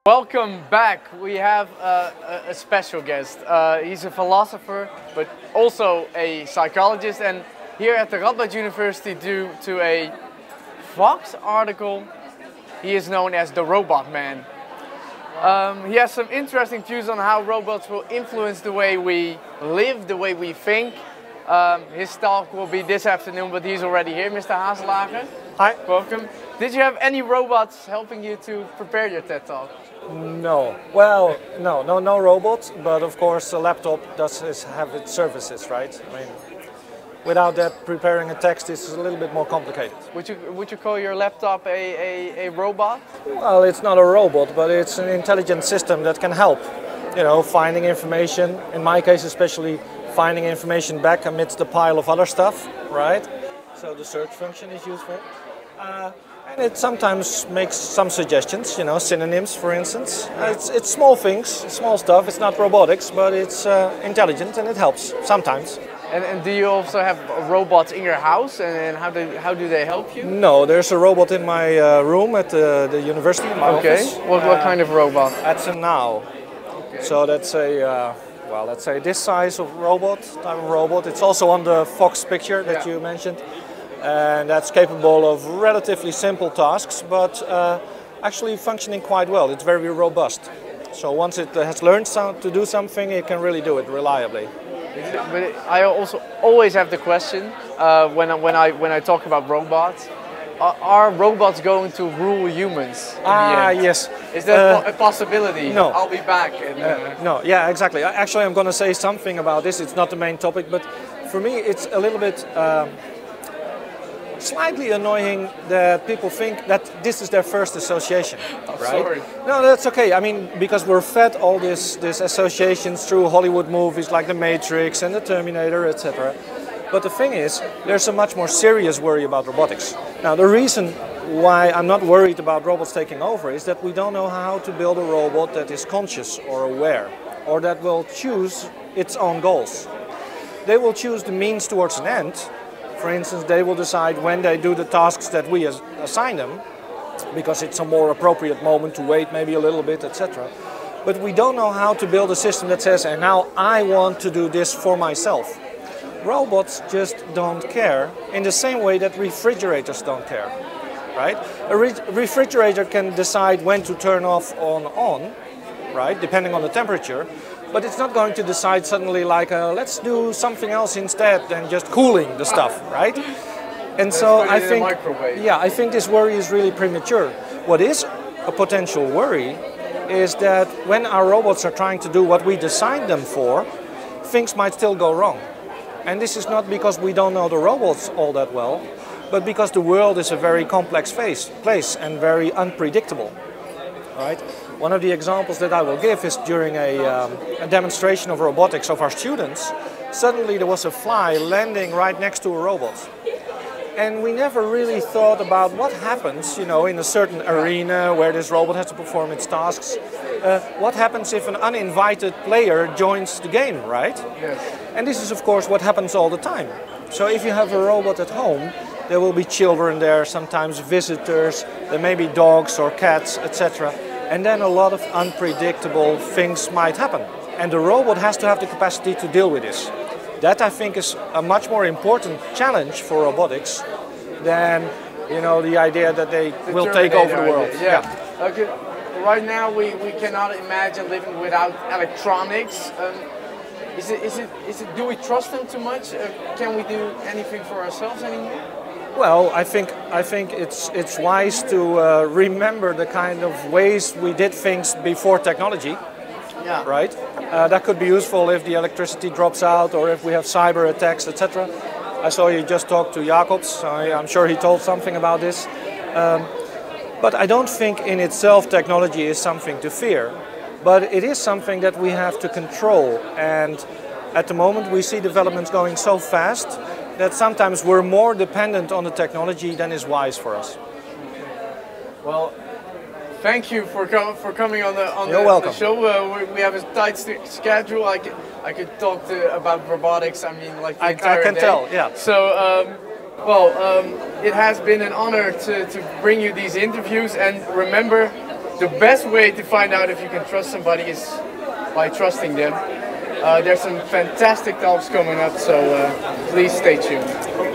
Welcome back. We have a special guest. He's a philosopher, but also a psychologist. And here at the Radboud University, due to a Fox article, he is known as the Robot-man. He has some interesting views on how robots will influence the way we live, the way we think. His talk will be this afternoon, but he's already here, Mr. Haselager. Hi. Welcome. Did you have any robots helping you to prepare your TED Talk? No. Well, no robots, but of course a laptop does have its services, right? I mean, without that, preparing a text is a little bit more complicated. Would you call your laptop a robot? Well, it's not a robot, but it's an intelligent system that can help. You know, finding information, in my case especially, finding information back amidst the pile of other stuff, right? So the search function is useful. And it sometimes makes some suggestions, you know, synonyms, for instance. It's small things, small stuff. It's not robotics, but it's intelligent and it helps sometimes. And do you also have robots in your house? And how do they help you? No, there's a robot in my room at the university. In my office. What kind of robot? That's a Now. Okay. So that's a well, let's say this size of type of robot. It's also on the Fox picture that you mentioned. And that's capable of relatively simple tasks, but actually functioning quite well. It's very robust. So once it has learned to do something, it can really do it reliably. But I also always have the question when I talk about robots: are robots going to rule humans? Yes. Is that a possibility? No. I'll be back. No. Yeah, exactly. Actually, I'm going to say something about this. It's not the main topic, but for me, it's a little bit. Slightly annoying that people think that this is their first association, right? Sorry. No, that's okay. I mean, because we're fed all these associations through Hollywood movies like The Matrix and The Terminator, etc. But the thing is, there's a much more serious worry about robotics. Now, the reason why I'm not worried about robots taking over is that we don't know how to build a robot that is conscious or aware, or that will choose its own goals. They will choose the means towards an end. For instance, they will decide when they do the tasks that we assign them, because it's a more appropriate moment to wait maybe a little bit, etc. But we don't know how to build a system that says, and now I want to do this for myself. Robots just don't care in the same way that refrigerators don't care, right? A refrigerator can decide when to turn off or on, right, depending on the temperature. But it's not going to decide suddenly like, let's do something else instead than just cooling the stuff, right? And so I think this worry is really premature. What is a potential worry is that when our robots are trying to do what we designed them for, things might still go wrong. And this is not because we don't know the robots all that well, but because the world is a very complex place and very unpredictable, right? One of the examples that I will give is during a demonstration of robotics of our students. Suddenly there was a fly landing right next to a robot. And we never really thought about what happens, you know, in a certain arena where this robot has to perform its tasks. What happens if an uninvited player joins the game, right? Yes. And this is of course what happens all the time. So if you have a robot at home, there will be children there, sometimes visitors, there may be dogs or cats, etc. And then a lot of unpredictable things might happen. And the robot has to have the capacity to deal with this. That I think is a much more important challenge for robotics than, you know, the idea that they will take over the world. Yeah. Okay. Right now we cannot imagine living without electronics. Do we trust them too much? Can we do anything for ourselves anymore? Well, I think it's wise to remember the kind of ways we did things before technology. Yeah. Right. That could be useful if the electricity drops out or if we have cyber attacks, etc. I saw you just talked to Jacobs. I'm sure he told something about this. But I don't think in itself technology is something to fear. But it is something that we have to control. And at the moment we see developments going so fast that sometimes we're more dependent on the technology than is wise for us. Well, thank you for coming on the show. We have a tight schedule. I could talk about robotics. I mean, like the entire I can day. tell. Yeah. So, it has been an honor to bring you these interviews. And remember, the best way to find out if you can trust somebody is by trusting them. There's some fantastic talks coming up, so please stay tuned.